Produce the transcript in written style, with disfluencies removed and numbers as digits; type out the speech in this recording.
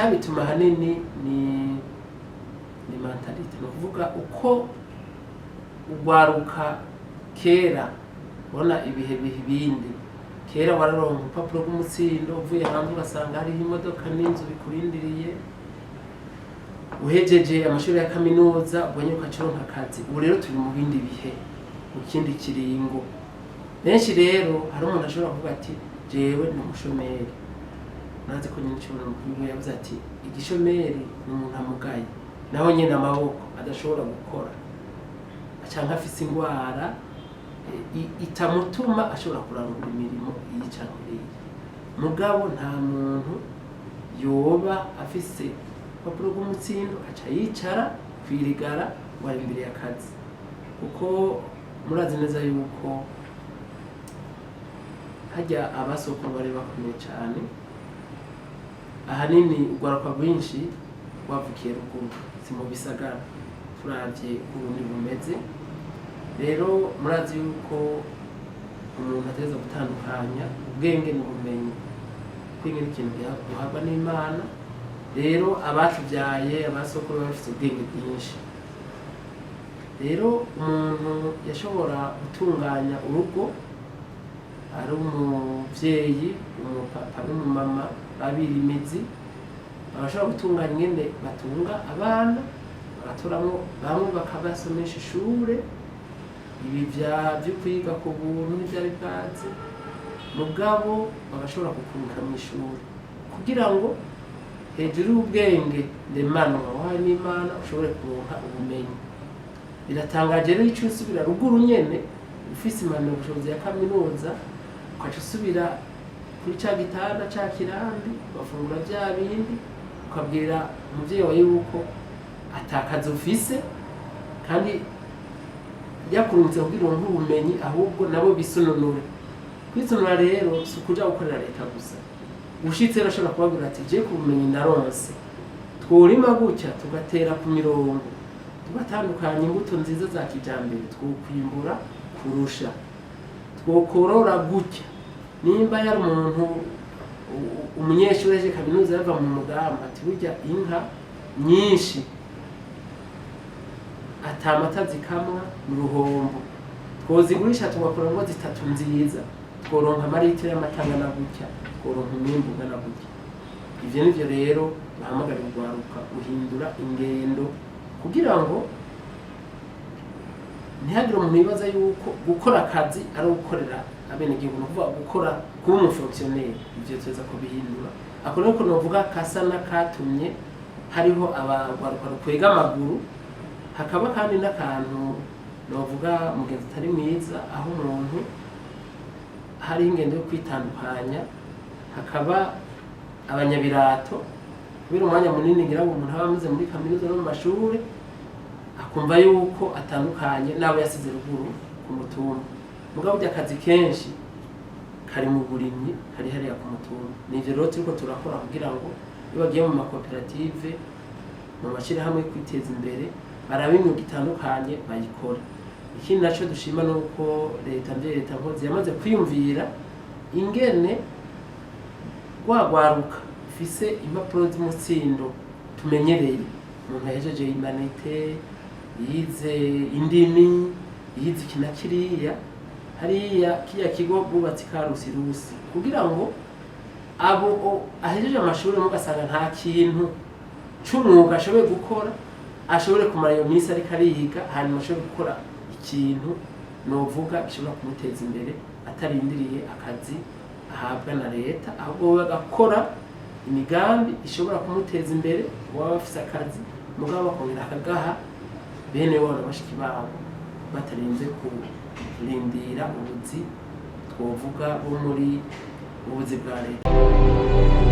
icabituma hanini ni mentalite, no kuvuga uko ugwaruka kera ubona ibihe bindi. Kera wararonka urupapuro rw'umutsindo uvuye hanze ugasanga hariho imodoka n'inzu bikurindiriye, uhejeje amashuri ya kaminuza ubonye ukacironka akazi. Ubu rero turi mu bindi bihe, mu kindi kiringo. Benshi rero hari umuntu ashobora kuvuga ati jewe ni umushomeri, nazi ko nyine cyubona mukuru yavuze ati igishomeri ni umuntu amugaye, naho nyine amaboko adashobora gukora, acanka afise ingwara itamutuma ashobora kurangura imirimo yicankiriye. Mugabo nta muntu yoba afise urupapuro rw'umutsindo aca yicara kwirigara ngo ari imbere y'akazi, kuko murazi neza yuko hajya abasokuru bari bakomeye cyane. Ahanini ugwaruka rwinshi rwavukiye ruguru, si mu bisagara turavye ubundi bumeze. Rero murazi yuko umuntu ateza gutandukanya ubwenge n'ubumenyi, kwiga n'ikintu duhabwa n'Imana. Rero abatuvyaye abasokuru bafite ubwenge bwinshi. Rero umuntu yashobora gutunganya urugo ari umuvyeyi, umupapa n'umumama babiri imizi, abashobora gutunganya ingene batunga abana, bagatoramwo bamwe bakabasomesha ishure, ibi vyo kwiga ku buntu n'ivyari bwazi. Mugabo bagashobora gukuruka mu ishuri kugira ngo hejuru y'ubwenge ndemanwa wahawe n'Imana ushobore kuronka ubumenyi. Biratangaje rero ico usubira ruguru nyene ufise impamya bushobozi ya kaminuza, ukaca usubira kuri ca gitanda ca kirambi bafungura vya bindi, ukabwira umuvyeyi wawe yuko atakazi ufise, kandi yakurungitse kugira uronke ubumenyi, ahubwo nabo bisununure. Kwisonura rero si ukuja gukorera leta gusa. Ushitse rero ashobora kubabwira ati je ku bumenyi naronse tworima gutya, tugatera ku mirongo, tugatandukanya imbuto nziza za kijambere, twokwimbura kurusha, twokorora gutya. Nimba yari umuntu umunyeshuri aje kaminuza yava mu mugamba ati burya inka nyinshi atamata zikamwa mu ruhombo, twozigurisha tugakora ngo zitatu nziza, tworonka amaritiro y'amata angana gutya, tworonka umwimbu ungana gutya. Ivyo nivyo rero duhamagarira ugwaruka guhindura ingendo, kugira ngo ntihagire umuntu yibaza yuko gukora akazi ari ugukorera abenegihugu, no kuvuga gukora kuba umufonctionnaire. Ivyo tuza kubihindura. Ako rero ko novuga kasa n'akatumye hariho abagwaruka kwega amaguru, hakaba kandi n'akantu novuga mugenzi atari mwiza, aho umuntu hari ingendo yo kwitandukanya, hakaba abanyabirato. Kubera umwanya munini ngira ngo umuntu aba amaze muri kaminuza no mu mashuri, akumva yuko atandukanye n'abo yasize ruguru ku mutumba. Mugabo by'akazi kenshi kari mu burimyi, kari hariya ku mutumba. Nivyo rero turiko turakora kugira ngo iyo bagiye mu makoperative, mu mashirahamwe yo kwiteza imbere, barabe imyuga itandukanye bayikora. Ikindi naco dushima nuko leta nkozi yamaze kwiyumvira ingene gwagwaruka ufise impapuro z'umutsindo tumenyereye. Umuntu yahejeje humanite, yize indimi, yize iki na kiriya, hariya kiya kigo bubatse Karusirusi, kugira ngo abo ahejeje amashuri mugasanga nta kintu c'umwuga ashoboye gukora, ashobore kumara iyo minsi ariko ariga, hanyuma ashobore gukora ikintu novuga gishobora kumuteza imbere, atarindiriye akazi ahabwa na leta, ahubwo we agakora imigambi ishobora kumuteza imbere. Waba afise akazi mugabo akongera akagaha bene wabo bashiki babo, batarinze kurindira ubuzi twovuga bo muri ubuzi bwa leta.